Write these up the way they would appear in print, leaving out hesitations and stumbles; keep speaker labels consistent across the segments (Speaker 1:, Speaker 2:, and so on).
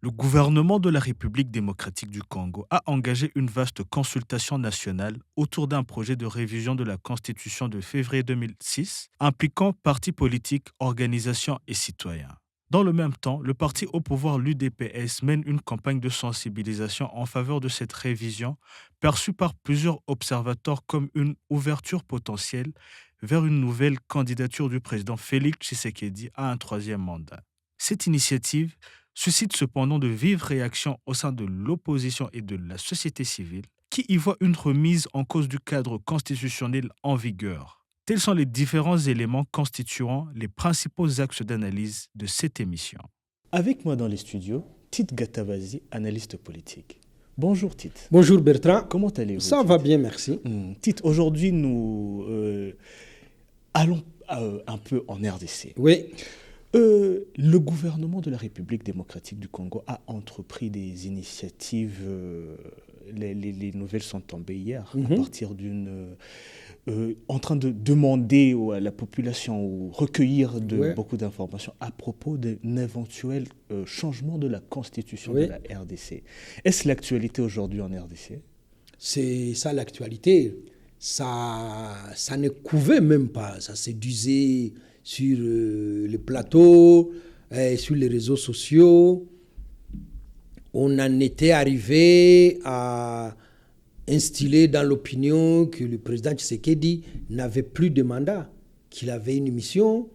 Speaker 1: Le gouvernement de la République démocratique du Congo a engagé une vaste consultation nationale autour d'un projet de révision de la Constitution de février 2006 impliquant partis politiques, organisations et citoyens. Dans le même temps, le parti au pouvoir, l'UDPS, mène une campagne de sensibilisation en faveur de cette révision, perçue par plusieurs observateurs comme une ouverture potentielle vers une nouvelle candidature du président Félix Tshisekedi à un troisième mandat. Cette initiative suscite cependant de vives réactions au sein de l'opposition et de la société civile, qui y voient une remise en cause du cadre constitutionnel en vigueur. Tels sont les différents éléments constituant les principaux axes d'analyse de cette émission. Avec moi dans les studios, Tite Gatavazi, analyste politique. Bonjour Tite.
Speaker 2: Bonjour Bertrand.
Speaker 1: Comment allez-vous?
Speaker 2: Ça va bien, merci.
Speaker 1: Tite, aujourd'hui nous allons un peu en RDC.
Speaker 2: Oui.
Speaker 1: Le gouvernement de la République démocratique du Congo a entrepris des initiatives, les nouvelles sont tombées hier, à partir en train de demander à la population ou recueillir beaucoup d'informations à propos d'un éventuel changement de la constitution de la RDC. Est-ce l'actualité aujourd'hui en RDC?
Speaker 2: C'est ça l'actualité. Ça ne couvait même pas, ça séduisait sur les plateaux, sur les réseaux sociaux. On en était arrivé à instiller dans l'opinion que le président Tshisekedi n'avait plus de mandat, qu'il avait une mission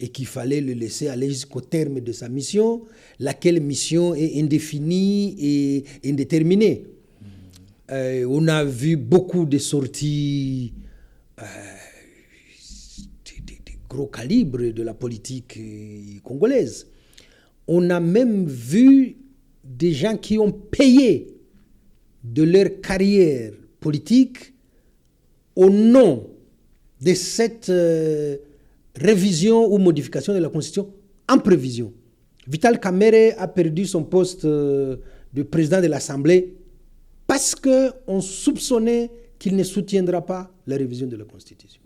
Speaker 2: et qu'il fallait le laisser aller jusqu'au terme de sa mission, laquelle mission est indéfinie et indéterminée. On a vu beaucoup de sorties gros calibre de la politique congolaise. On a même vu des gens qui ont payé de leur carrière politique au nom de cette révision ou modification de la Constitution en prévision. Vital Kamerhe a perdu son poste de président de l'Assemblée parce qu'on soupçonnait qu'il ne soutiendra pas la révision de la Constitution.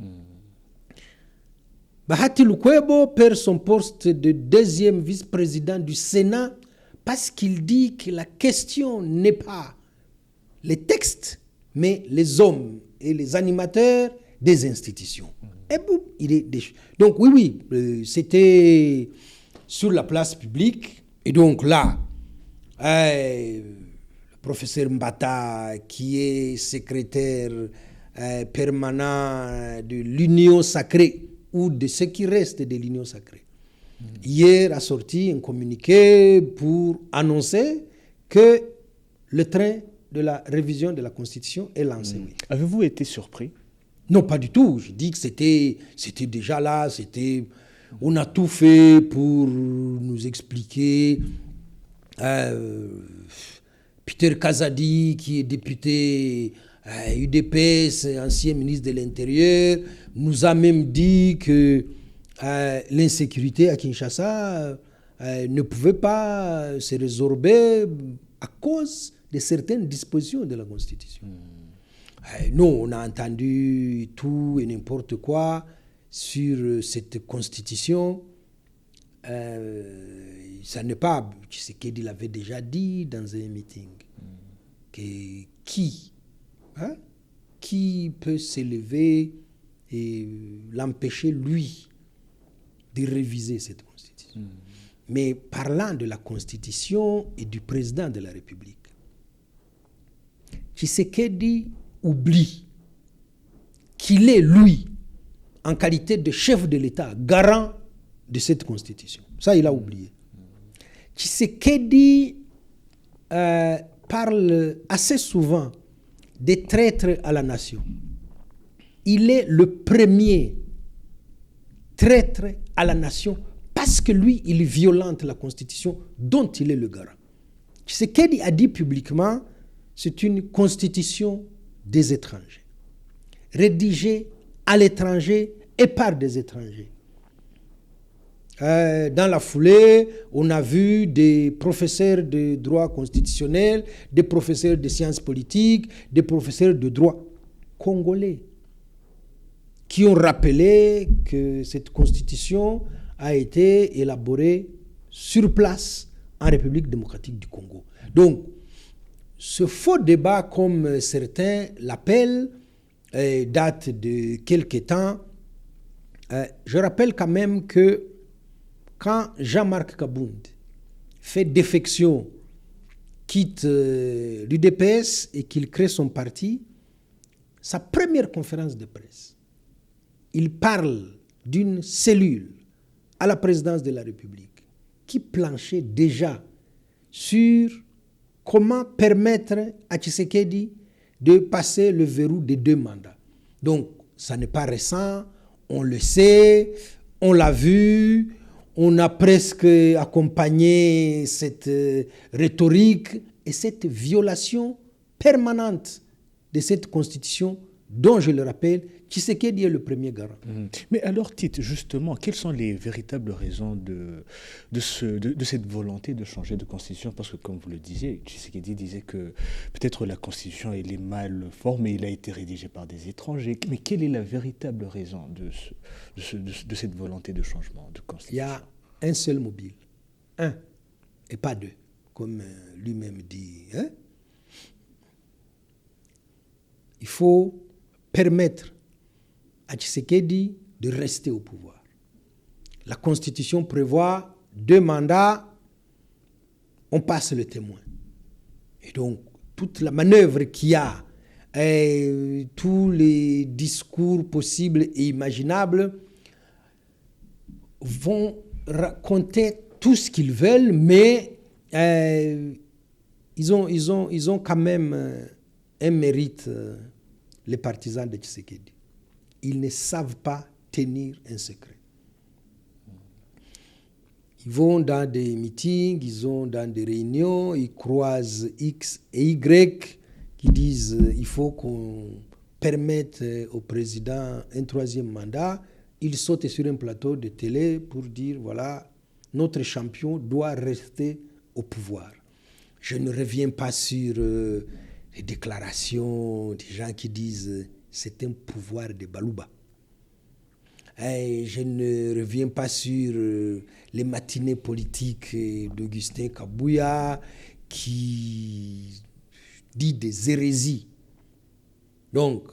Speaker 2: Bahati Lukwebo perd son poste de deuxième vice-président du Sénat parce qu'il dit que la question n'est pas les textes, mais les hommes et les animateurs des institutions. Et boum, il est déchu. Donc oui, c'était sur la place publique. Et donc là, le professeur Mbata, qui est secrétaire permanent de l'Union sacrée, ou de ce qui reste de l'Union sacrée, hier a sorti un communiqué pour annoncer que le train de la révision de la Constitution est lancé.
Speaker 1: Avez-vous été surpris?
Speaker 2: Non, pas du tout. Je dis que c'était déjà là, on a tout fait pour nous expliquer. Peter Kazadi, qui est député UDPS, ancien ministre de l'Intérieur, nous a même dit que l'insécurité à Kinshasa ne pouvait pas se résorber à cause de certaines dispositions de la Constitution. Nous, on a entendu tout et n'importe quoi sur cette Constitution. Ça n'est pas, Tshisekedi l'avait déjà dit dans un meeting, que qui peut s'élever et l'empêcher, lui, de réviser cette Constitution. Mais parlant de la Constitution et du président de la République, Tshisekedi oublie qu'il est, lui, en qualité de chef de l'État, garant de cette Constitution. Ça, il a oublié. Tshisekedi parle assez souvent des traîtres à la nation. Il est le premier traître à la nation parce que lui, il violente la Constitution dont il est le garant. Tshisekedi a dit publiquement, c'est une constitution des étrangers, rédigée à l'étranger et par des étrangers. Dans la foulée, on a vu des professeurs de droit constitutionnel, des professeurs de sciences politiques, des professeurs de droit congolais qui ont rappelé que cette constitution a été élaborée sur place en République démocratique du Congo. Donc, ce faux débat, comme certains l'appellent, date de quelque temps. Je rappelle quand même que quand Jean-Marc Kabound fait défection, quitte l'UDPS et qu'il crée son parti, sa première conférence de presse, il parle d'une cellule à la présidence de la République qui planchait déjà sur comment permettre à Tshisekedi de passer le verrou des 2 mandats. Donc, ça n'est pas récent, on le sait, on l'a vu, on a presque accompagné cette rhétorique et cette violation permanente de cette constitution dont, je le rappelle, Tshisekedi est le premier garant.
Speaker 1: Mais alors, Tite, justement, quelles sont les véritables raisons de cette volonté de changer de constitution? Parce que, comme vous le disiez, Tshisekedi disait que peut-être la constitution elle est mal formée, il a été rédigé par des étrangers. Mais quelle est la véritable raison de cette volonté de changement de constitution?
Speaker 2: Il y a un seul mobile, un, et pas 2, comme lui-même dit. Il faut permettre à Tshisekedi de rester au pouvoir. La Constitution prévoit 2 mandats, on passe le témoin. Et donc, toute la manœuvre qu'il y a, tous les discours possibles et imaginables vont raconter tout ce qu'ils veulent, mais ils ont quand même un mérite, les partisans de Tshisekedi. Ils ne savent pas tenir un secret. Ils vont dans des meetings, ils vont dans des réunions, ils croisent X et Y qui disent il faut qu'on permette au président un 3e mandat. Ils sautent sur un plateau de télé pour dire voilà, notre champion doit rester au pouvoir. Je ne reviens pas sur les déclarations des gens qui disent c'est un pouvoir de Balouba. Et je ne reviens pas sur les matinées politiques d'Augustin Kabouya qui dit des hérésies. Donc,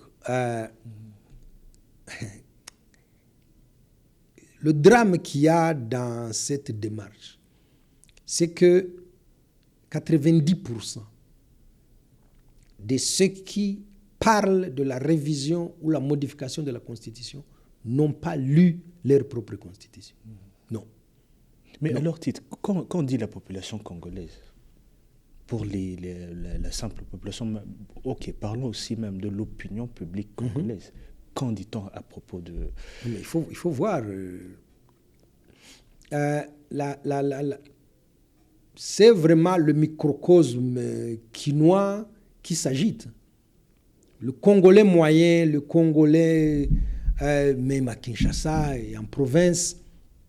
Speaker 2: le drame qu'il y a dans cette démarche, c'est que 90% de ceux qui parlent de la révision ou la modification de la Constitution n'ont pas lu leur propre Constitution. Non.
Speaker 1: Mais non. Alors, Tite, quand on dit la population congolaise, pour la simple population, ok, parlons aussi même de l'opinion publique congolaise. Qu'en dit-on à propos de...
Speaker 2: Mais il faut voir. C'est vraiment le microcosme quinois qui s'agite. Le Congolais moyen, le Congolais, même à Kinshasa et en province,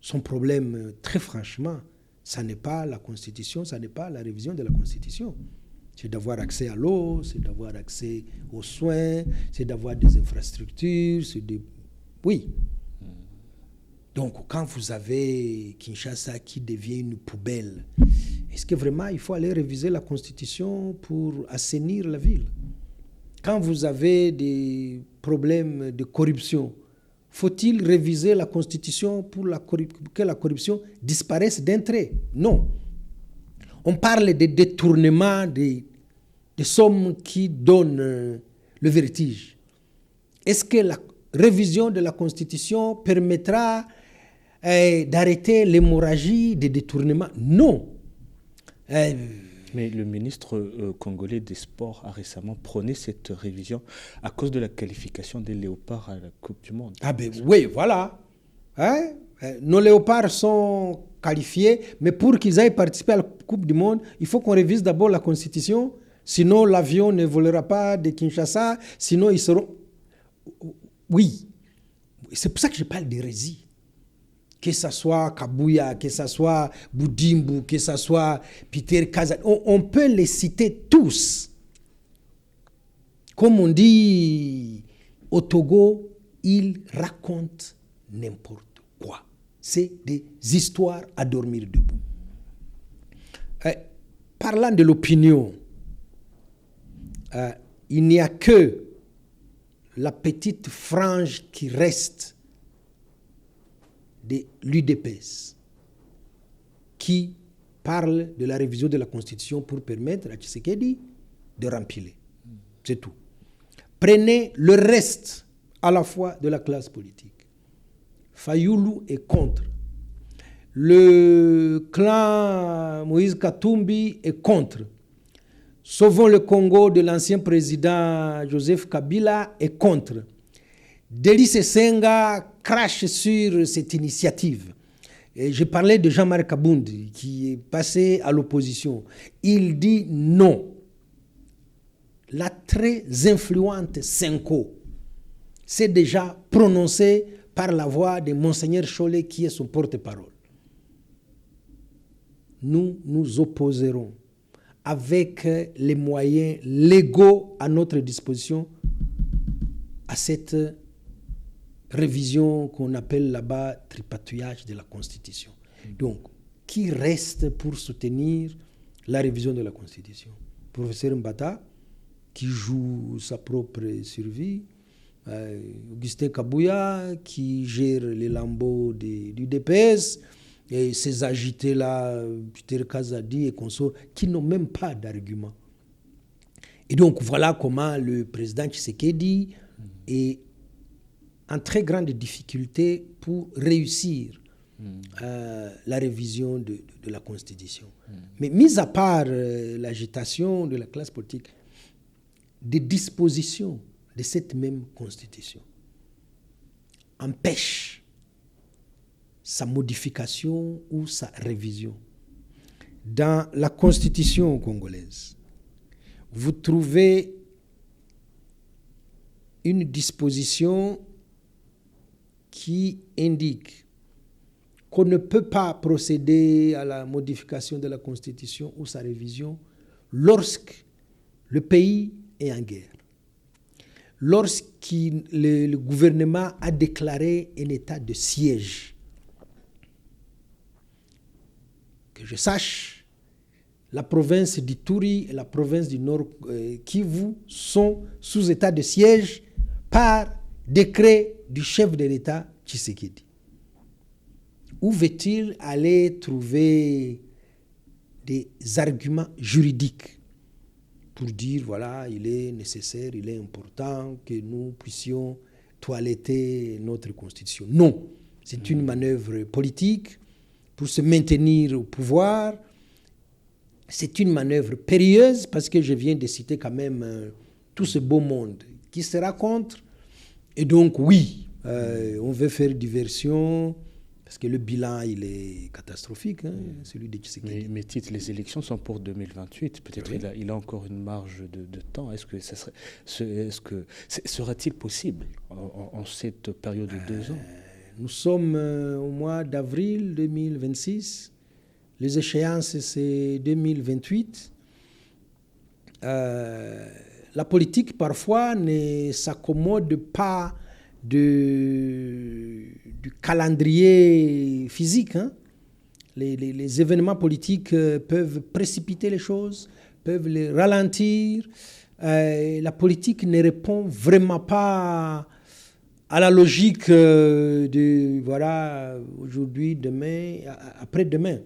Speaker 2: son problème, très franchement, ça n'est pas la Constitution, ça n'est pas la révision de la Constitution. C'est d'avoir accès à l'eau, c'est d'avoir accès aux soins, c'est d'avoir des infrastructures, Oui. Donc, quand vous avez Kinshasa qui devient une poubelle, est-ce que vraiment il faut aller réviser la Constitution pour assainir la ville? Quand vous avez des problèmes de corruption, faut-il réviser la Constitution pour que la corruption disparaisse d'un trait? Non. On parle de détournement des sommes qui donnent le vertige. Est-ce que la révision de la Constitution permettra d'arrêter l'hémorragie des détournements? Non.
Speaker 1: Mais le ministre congolais des Sports a récemment prôné cette révision à cause de la qualification des léopards à la Coupe du Monde.
Speaker 2: Ah ben oui, voilà. Nos léopards sont qualifiés, mais pour qu'ils aillent participer à la Coupe du Monde, il faut qu'on révise d'abord la Constitution, sinon l'avion ne volera pas de Kinshasa, sinon ils seront... Oui, c'est pour ça que je parle d'hérésie. Que ce soit Kabouya, que ce soit Boudimbu, que ce soit Peter Kaza, on peut les citer tous. Comme on dit au Togo, ils racontent n'importe quoi. C'est des histoires à dormir debout. parlant de l'opinion, il n'y a que la petite frange qui reste de l'UDPS qui parle de la révision de la Constitution pour permettre à Tshisekedi de rempiler. C'est tout. Prenez le reste à la fois de la classe politique. Fayoulou est contre. Le clan Moïse Katumbi est contre. Sauvons le Congo de l'ancien président Joseph Kabila est contre. Délice Senga crache sur cette initiative. Et je parlais de Jean-Marc Kaboundi qui est passé à l'opposition. Il dit non. La très influente Senko s'est déjà prononcée par la voix de Monseigneur Chollet qui est son porte-parole. Nous nous opposerons avec les moyens légaux à notre disposition à cette révision qu'on appelle là-bas tripatouillage de la Constitution. Donc, qui reste pour soutenir la révision de la Constitution? Professeur Mbata, qui joue sa propre survie, Augustin Kabouya, qui gère les lambeaux du DPS, et ces agités-là, Peter Kazadi et consorts, qui n'ont même pas d'argument. Et donc, voilà comment le président Tshisekedi est en très grande difficulté pour réussir la révision de la Constitution. Mais mis à part l'agitation de la classe politique, des dispositions de cette même Constitution empêchent sa modification ou sa révision. Dans la Constitution congolaise, vous trouvez une disposition qui indique qu'on ne peut pas procéder à la modification de la Constitution ou sa révision lorsque le pays est en guerre, lorsque le gouvernement a déclaré un état de siège. Que je sache, la province d'Ituri et la province du Nord Kivu sont sous état de siège par décret du chef de l'État Tshisekedi. Où veut-il aller trouver des arguments juridiques pour dire, voilà, il est nécessaire, il est important que nous puissions toiletter notre Constitution? Non, c'est une manœuvre politique pour se maintenir au pouvoir. C'est une manœuvre périlleuse parce que je viens de citer quand même tout ce beau monde qui sera contre. Et donc, oui, on veut faire diversion parce que le bilan, il est catastrophique, celui de Tshisekedi.
Speaker 1: Mais Tite, les élections sont pour 2028. Peut-être
Speaker 2: Oui.
Speaker 1: il a encore une marge de temps. Sera-t-il possible en cette période de 2 ans?
Speaker 2: Nous sommes au mois d'avril 2026. Les échéances, c'est 2028. La politique, parfois, ne s'accommode pas du calendrier physique. Les événements politiques peuvent précipiter les choses, peuvent les ralentir. La politique ne répond vraiment pas à la logique de, voilà, aujourd'hui, demain, après-demain.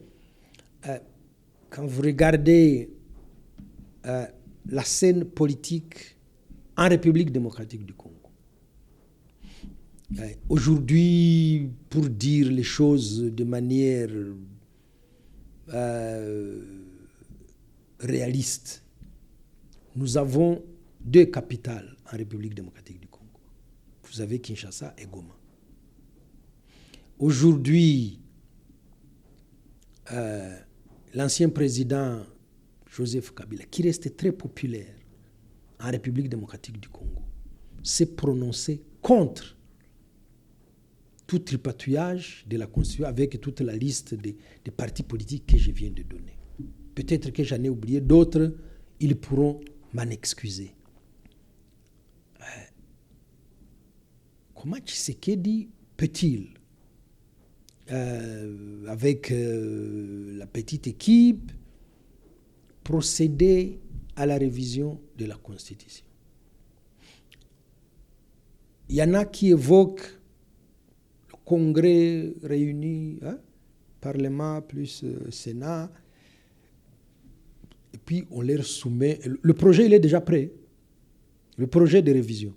Speaker 2: Quand vous regardez la scène politique en République démocratique du Congo, aujourd'hui, pour dire les choses de manière réaliste, nous avons 2 capitales en République démocratique du Congo. Vous avez Kinshasa et Goma. Aujourd'hui, l'ancien président Joseph Kabila, qui restait très populaire en République démocratique du Congo, s'est prononcé contre tout tripatouillage de la Constitution avec toute la liste des partis politiques que je viens de donner. Peut-être que j'en ai oublié d'autres, ils pourront m'en excuser. Comment Tshisekedi peut-il, avec la petite équipe, procéder à la révision de la Constitution. Il y en a qui évoquent le Congrès réuni, Parlement plus Sénat, et puis on leur soumet. Le projet, il est déjà prêt. Le projet de révision.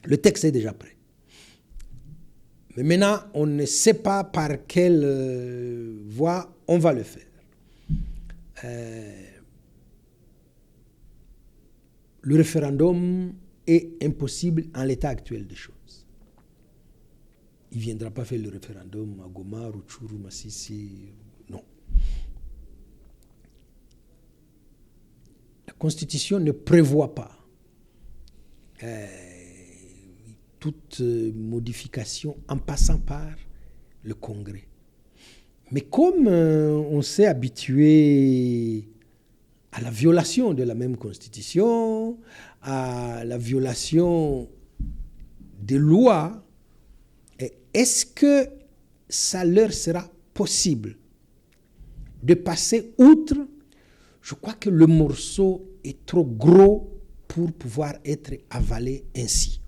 Speaker 2: Le texte est déjà prêt. Mais maintenant, on ne sait pas par quelle voie on va le faire. Le référendum est impossible en l'état actuel des choses. Il ne viendra pas faire le référendum à Goma, Rutshuru, Masisi, non. La Constitution ne prévoit pas toute modification en passant par le Congrès. Mais comme on s'est habitué à la violation de la même Constitution, à la violation des lois, est-ce que ça leur sera possible de passer outre? Je crois que le morceau est trop gros pour pouvoir être avalé ainsi.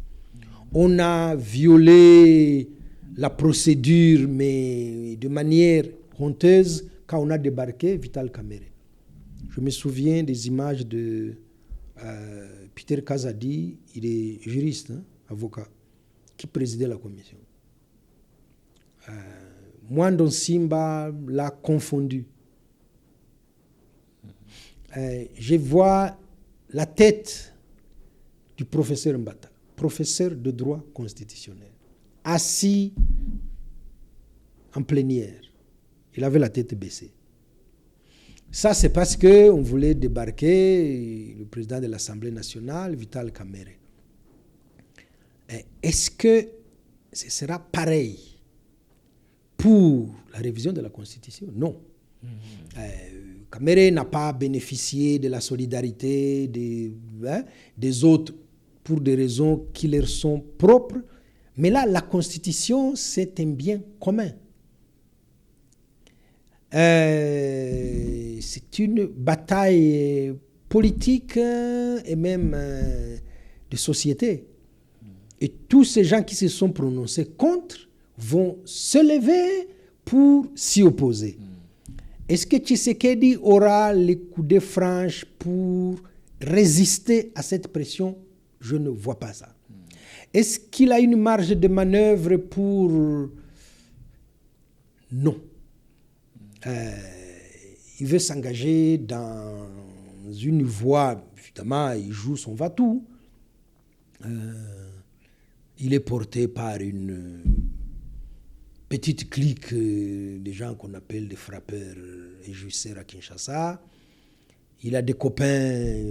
Speaker 2: On a violé la procédure, mais de manière honteuse, quand on a débarqué Vital Kamerhe. Je me souviens des images de Peter Kazadi, il est juriste, avocat, qui présidait la commission. Mwando Simba l'a confondu. Je vois la tête du professeur Mbata, professeur de droit constitutionnel, assis en plénière. Il avait la tête baissée. Ça, c'est parce qu'on voulait débarquer le président de l'Assemblée nationale, Vital Kamerhe. Est-ce que ce sera pareil pour la révision de la Constitution? Non. Kamerhe n'a pas bénéficié de la solidarité des autres pour des raisons qui leur sont propres. Mais là, la Constitution, c'est un bien commun. C'est une bataille politique et même de société. Et tous ces gens qui se sont prononcés contre vont se lever pour s'y opposer. Est-ce que Tshisekedi aura les coudées franches pour résister à cette pression? Je ne vois pas ça. Est-ce qu'il a une marge de manœuvre pour... Non. Il veut s'engager dans une voie, évidemment, il joue son va-tout. Il est porté par une petite clique des gens qu'on appelle des frappeurs et justiciers à Kinshasa. Il a des copains,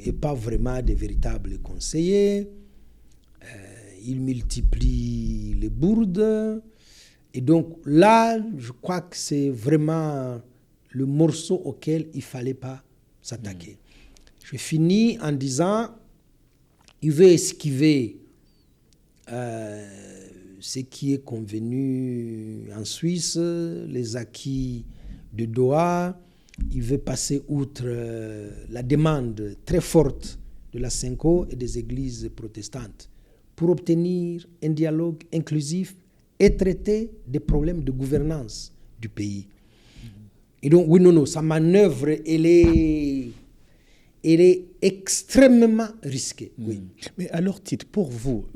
Speaker 2: et pas vraiment des véritables conseillers. Il multiplie les bourdes. Et donc là, je crois que c'est vraiment le morceau auquel il ne fallait pas s'attaquer. Je finis en disant, il veut esquiver ce qui est convenu en Suisse, les acquis de Doha. Il veut passer outre la demande très forte de la Senko et des églises protestantes pour obtenir un dialogue inclusif et traiter des problèmes de gouvernance du pays. Et donc, oui, non, sa manœuvre, elle est extrêmement risquée. Oui.
Speaker 1: Mais alors, Tite, pour vous,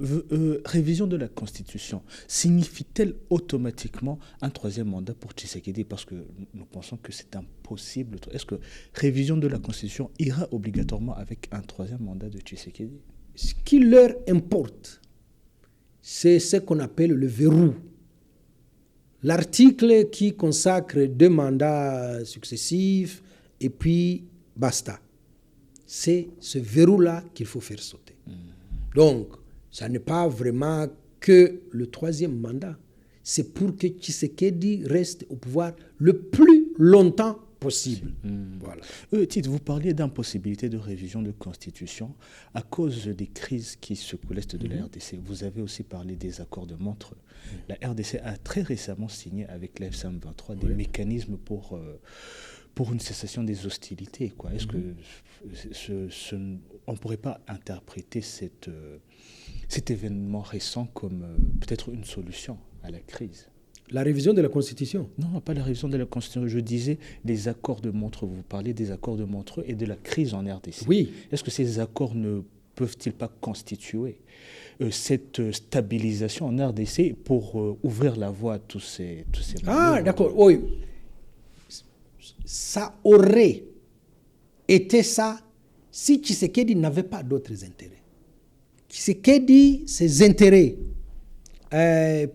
Speaker 1: révision de la Constitution signifie-t-elle automatiquement un troisième mandat pour Tshisekedi? Parce que nous pensons que c'est impossible. Est-ce que révision de la Constitution ira obligatoirement avec un troisième mandat de Tshisekedi?
Speaker 2: Ce qui leur importe, c'est ce qu'on appelle le verrou. L'article qui consacre 2 mandats successifs et puis basta. C'est ce verrou-là qu'il faut faire sauter. Donc, ça n'est pas vraiment que le 3e mandat. C'est pour que Tshisekedi reste au pouvoir le plus longtemps possible.
Speaker 1: Voilà. Tite, vous parliez d'impossibilité de révision de constitution à cause des crises qui secouent l'Est de la RDC. Vous avez aussi parlé des accords de Montreux. La RDC a très récemment signé avec l'F-23 des mécanismes pour une cessation des hostilités, quoi. Est-ce que on ne pourrait pas interpréter cet événement récent comme peut-être une solution à la crise?
Speaker 2: La révision de la Constitution?
Speaker 1: Non, pas la révision de la Constitution. Je disais les accords de Montreux. Vous parlez des accords de Montreux et de la crise en RDC.
Speaker 2: Oui.
Speaker 1: Est-ce que ces accords ne peuvent-ils pas constituer cette stabilisation en RDC pour ouvrir la voie à tous ces
Speaker 2: d'accord, oui. Ça aurait été ça si Tshisekedi n'avait pas d'autres intérêts. Tshisekedi, ses intérêts,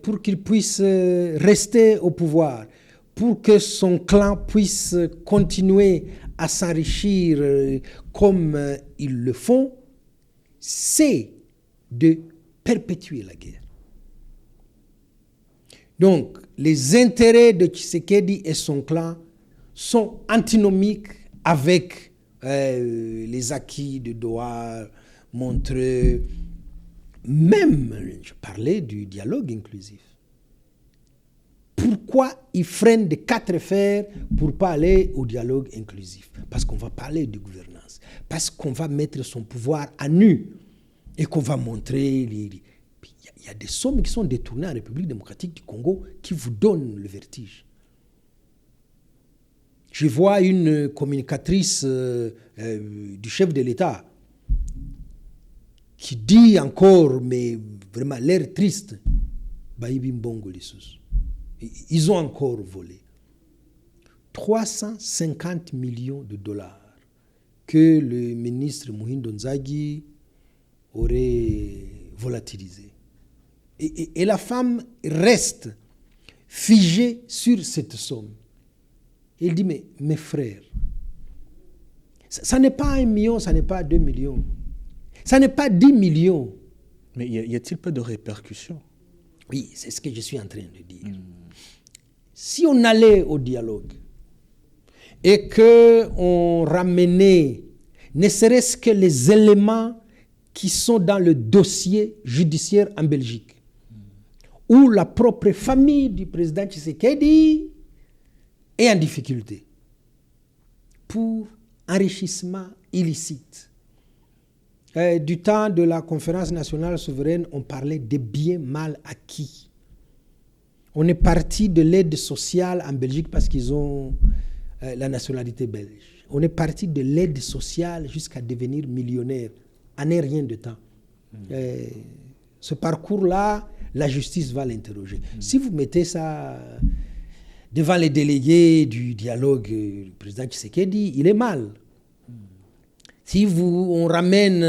Speaker 2: pour qu'il puisse rester au pouvoir, pour que son clan puisse continuer à s'enrichir comme ils le font, c'est de perpétuer la guerre. Donc, les intérêts de Tshisekedi et son clan sont antinomiques avec les acquis de Doha, Montreux. Même, je parlais du dialogue inclusif. Pourquoi ils freinent de 4 fers pour ne pas aller au dialogue inclusif? Parce qu'on va parler de gouvernance, parce qu'on va mettre son pouvoir à nu et qu'on va montrer... Il y a des sommes qui sont détournées en République démocratique du Congo qui vous donnent le vertige. Je vois une communicatrice du chef de l'État qui dit encore, mais vraiment l'air triste, Baïbi Mbongo Lissous. Ils ont encore volé 350 millions de dollars que le ministre Mohindo Nzagi aurait volatilisé. Et la femme reste figée sur cette somme. Il dit, mais mes frères, ça n'est pas 1 million, ça n'est pas 2 millions, ça n'est pas 10 millions.
Speaker 1: Mais y a-t-il pas de répercussions?
Speaker 2: Oui, c'est ce que je suis en train de dire. Si on allait au dialogue et qu'on ramenait ne serait-ce que les éléments qui sont dans le dossier judiciaire en Belgique, où la propre famille du président Tshisekedi est en difficulté pour enrichissement illicite. Du temps de la conférence nationale souveraine, on parlait des biens mal acquis. On est parti de l'aide sociale en Belgique parce qu'ils ont la nationalité belge. On est parti de l'aide sociale jusqu'à devenir millionnaire en un rien de temps. Ce parcours-là, la justice va l'interroger. Si vous mettez ça devant les délégués du dialogue, le président Tshisekedi, il est mal. Si on ramène,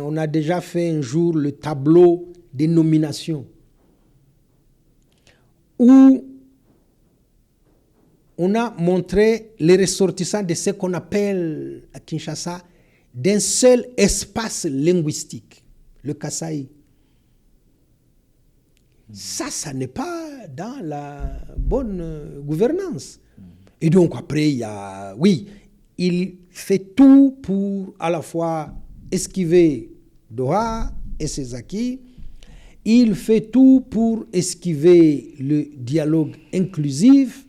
Speaker 2: on a déjà fait un jour le tableau des nominations, où on a montré les ressortissants de ce qu'on appelle à Kinshasa d'un seul espace linguistique, le Kasaï. Ça n'est pas dans la bonne gouvernance. Et donc après, il fait tout pour à la fois esquiver Doha et ses acquis. Il fait tout pour esquiver le dialogue inclusif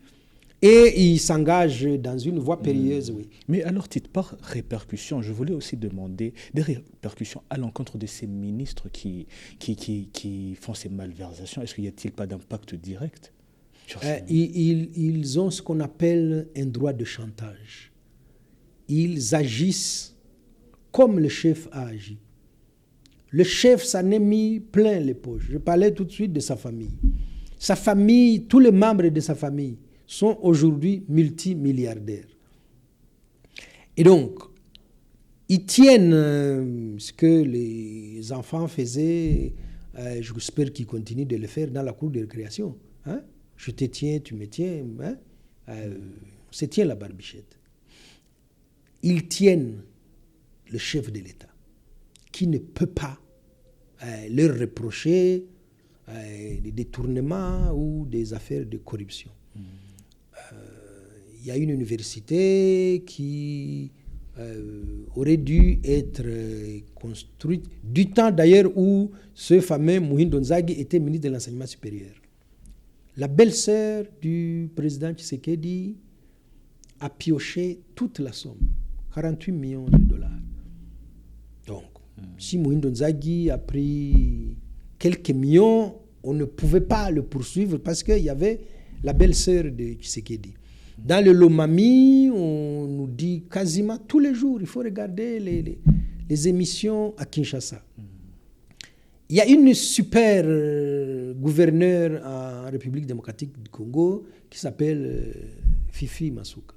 Speaker 2: et il s'engage dans une voie périlleuse. Oui.
Speaker 1: Mais alors, titre par répercussions, je voulais aussi demander des répercussions à l'encontre de ces ministres qui font ces malversations. Est-ce qu'il n'y a-t-il pas d'impact direct sur
Speaker 2: ils ont ce qu'on appelle un droit de chantage. Ils agissent comme le chef a agi. Le chef s'en est mis plein les poches. Je parlais tout de suite de sa famille. Sa famille, tous les membres de sa famille sont aujourd'hui multimilliardaires. Et donc, ils tiennent ce que les enfants faisaient, j'espère qu'ils continuent de le faire dans la cour de récréation. Hein? Je te tiens, tu me tiens, hein? On se tient la barbichette. Ils tiennent le chef de l'État, qui ne peut pas leur reprocher des détournements ou des affaires de corruption. Il y a une université qui aurait dû être construite du temps d'ailleurs où ce fameux Mohindo Nzagi était ministre de l'enseignement supérieur. La belle-sœur du président Tshisekedi a pioché toute la somme, 48 millions de dollars. Donc, si Mohindo Nzagi a pris quelques millions, on ne pouvait pas le poursuivre parce qu'il y avait la belle-sœur de Tshisekedi. Dans le Lomami, on nous dit quasiment tous les jours, il faut regarder les émissions à Kinshasa. Il y a une super gouverneure en République démocratique du Congo qui s'appelle Fifi Masuka.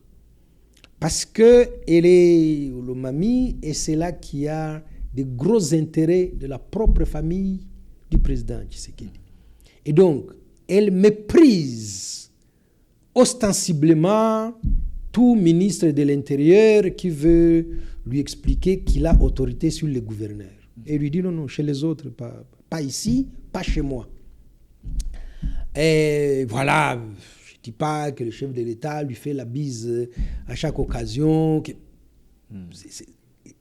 Speaker 2: Parce qu'elle est au Lomami et c'est là qu'il y a des gros intérêts de la propre famille du président Tshisekedi. Et donc, elle méprise ostensiblement tout ministre de l'Intérieur qui veut lui expliquer qu'il a autorité sur les gouverneurs. Et lui dit non, chez les autres, pas ici, pas chez moi. Et voilà, je ne dis pas que le chef de l'État lui fait la bise à chaque occasion.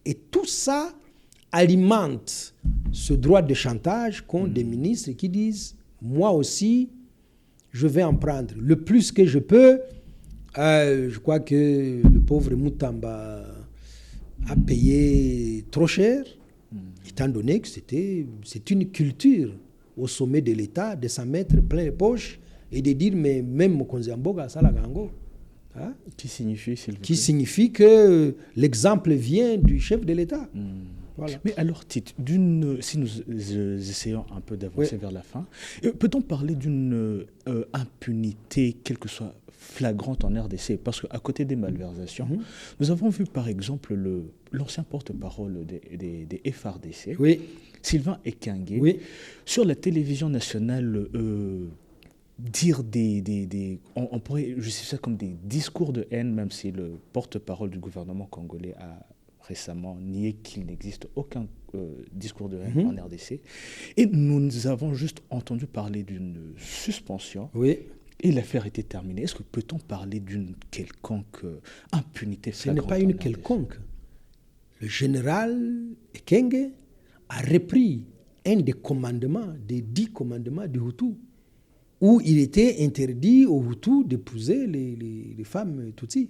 Speaker 2: Et tout ça alimente ce droit de chantage qu'ont des ministres qui disent moi aussi, je vais en prendre le plus que je peux. Je crois que le pauvre Moutamba a payé trop cher, étant donné que c'est une culture au sommet de l'État de s'en mettre plein les poches et de dire mais même Mokonzi Mboga Salagango. Hein?
Speaker 1: Qui signifie, s'il vous plaît?
Speaker 2: Qui signifie que l'exemple vient du chef de l'État.
Speaker 1: Voilà. Mais alors, Tite, si nous essayons un peu d'avancer vers la fin, peut-on parler d'une impunité, quelle que soit flagrante en RDC? Parce qu'à côté des malversations, nous avons vu par exemple l'ancien porte-parole des FRDC, Sylvain Ekenge, sur la télévision nationale, dire on pourrait justifier ça comme des discours de haine, même si le porte-parole du gouvernement congolais a récemment nié qu'il n'existe aucun discours de haine en RDC. Et nous avons juste entendu parler d'une suspension. Et l'affaire était terminée. Est-ce que peut-on parler d'une quelconque impunité flagrante?
Speaker 2: Ce n'est pas une quelconque. Le général Ekenge a repris un des commandements, des 10 commandements du Hutu, où il était interdit aux Hutus d'épouser les femmes Tutsis.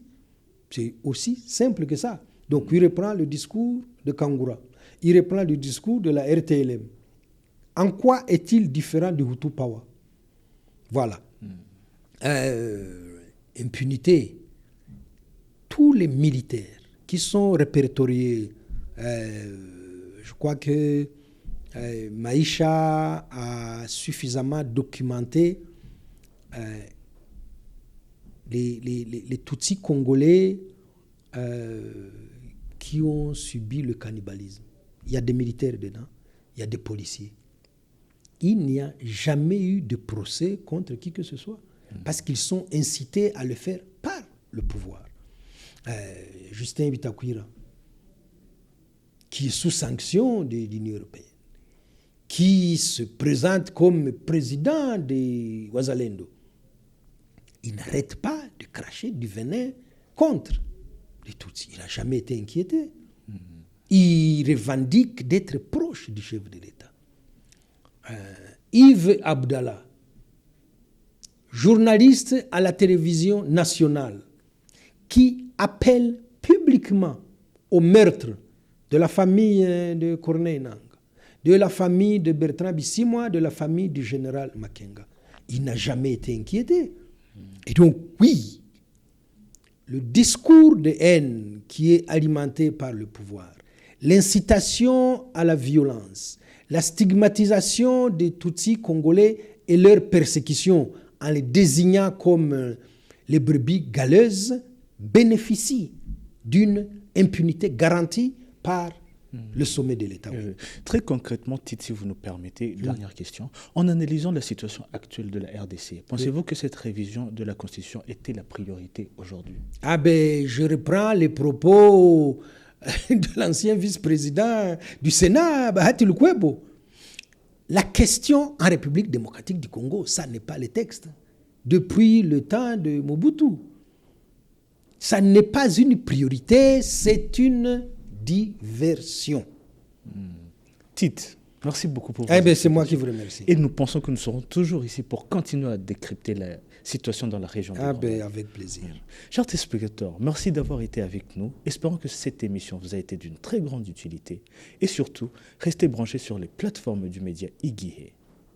Speaker 2: C'est aussi simple que ça. Donc, il reprend le discours de Kangoura. Il reprend le discours de la RTLM. En quoi est-il différent du Hutu Power? Voilà. Impunité. Tous les militaires qui sont répertoriés, je crois que Maïcha a suffisamment documenté les Tutsis congolais qui ont subi le cannibalisme. Il y a des militaires dedans, il y a des policiers. Il n'y a jamais eu de procès contre qui que ce soit, parce qu'ils sont incités à le faire par le pouvoir. Justin Bitakwira, qui est sous sanction de l'Union européenne, qui se présente comme président des Ouazalendo, il n'arrête pas de cracher du venin contre les Tutsis. Il n'a jamais été inquiété. Il revendique d'être proche du chef de l'État. Yves Abdallah, journaliste à la télévision nationale, qui appelle publiquement au meurtre de la famille de Corneille Nangaa, de la famille de Bertrand Bisimwa, de la famille du général Makenga. Il n'a jamais été inquiété. Et donc, oui, le discours de haine qui est alimenté par le pouvoir, l'incitation à la violence, la stigmatisation des Tutsis congolais et leur persécution en les désignant comme les brebis galeuses bénéficient d'une impunité garantie par le sommet de l'État.
Speaker 1: Très concrètement, Tite, si vous nous permettez, dernière question. En analysant la situation actuelle de la RDC, pensez-vous que cette révision de la Constitution était la priorité aujourd'hui?
Speaker 2: Je reprends les propos de l'ancien vice-président du Sénat, Bahati Lukwebo. La question en République démocratique du Congo, ça n'est pas le texte. Depuis le temps de Mobutu. Ça n'est pas une priorité, c'est une diversion.
Speaker 1: Tite, merci beaucoup pour
Speaker 2: c'est moi qui vous remercie.
Speaker 1: Et nous pensons que nous serons toujours ici pour continuer à décrypter situation dans la région.
Speaker 2: Avec plaisir.
Speaker 1: Chers téléspectateurs, merci d'avoir été avec nous. Espérons que cette émission vous a été d'une très grande utilité. Et surtout, restez branchés sur les plateformes du média Iguihé.